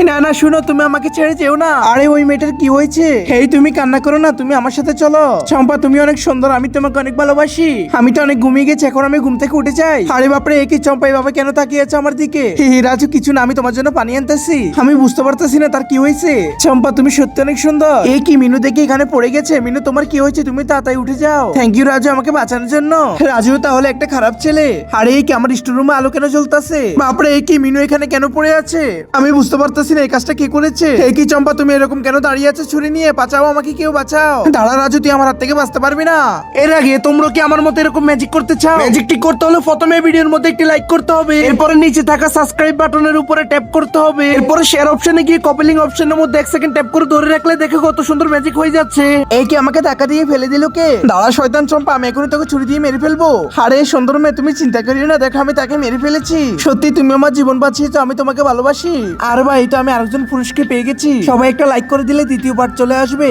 না না শুনো, তুমি আমাকে ছেড়ে যেও না। আরে ওই মেয়েটার কি হয়েছে? এই তুমি কান্না করো না, তুমি আমার সাথে চলো। চম্পা তুমি অনেক সুন্দর, আমি তোমাকে অনেক ভালোবাসি। আমি তো অনেক ঘুমিয়ে গেছি, এখন আমি ঘুম থেকে উঠে যাই। আরে বাপরে, একই চম্পা এভাবে কেন তাকিয়ে আছে আমার দিকে? রাজু কিছু না, আমি তোমার জন্য পানি আনতেছি। আমি বুঝতে পারতেছি না তার কি হয়েছে। চম্পা তুমি সত্যি অনেক সুন্দর। এই কি মিনু দেখি এখানে পড়ে গেছে। মিনু তোমার কি হয়েছে? তুমি তাড়াতাড়ি উঠে যাও। থ্যাংক ইউ রাজু আমাকে বাঁচানোর জন্য। রাজু তাহলে একটা খারাপ ছেলে। আরে এই কি আমার স্টোর রুমে আলো কেন জ্বলতেছে? বাপরে, এই কি মিনু এখানে কেন পড়ে আছে? আমি বুঝতে পারতেছি না এই কাজটা কে করেছে। এই কি চম্পা তুমি এরকম কেন দাঁড়িয়ে আছো ছুরি নিয়ে? বাঁচাও আমাকে, কেউ বাঁচাও। দাঁড়া রাজু, তুই আমার হাত থেকে বাঁচতে পারবি না। এর আগে তোমরা কি আমার মতো এরকম ম্যাজিক করতে চাও? ম্যাজিকটি করতে হলে প্রথমে ভিডিওর মধ্যে একটি লাইক করতে হবে, এরপরে নিচে থাকা সাবস্ক্রাইব বাটনের উপরে ট্যাপ করতে হবে, এরপরে শেয়ার অপশনে গিয়ে কপি লিংক অপশনের মধ্যে 1 সেকেন্ড ট্যাপ করে ধরে রাখলে দেখো কত সুন্দর ম্যাজিক হয়ে যাচ্ছে। এই কি আমাকে টাকা দিয়ে ফেলে দিল কে? দাঁড়া শয়তান চম্পা, আমি এখনই তোকে ছুরি দিয়ে মেরে ফেলবো। আরে সুন্দর মেয়ে, তুমি চিন্তা করিও না, দেখো আমি তাকে মেরে ফেলেছি। সত্যি তুমি আমার জীবন বাঁচিয়েছো, আমি তোমাকে ভালোবাসি। আর ভাই, তো আমি আরেকজন পুরুষকে পেয়ে গেছি। সবাই একটা লাইক করে দিলে দ্বিতীয় পার্ট চলে আসবে।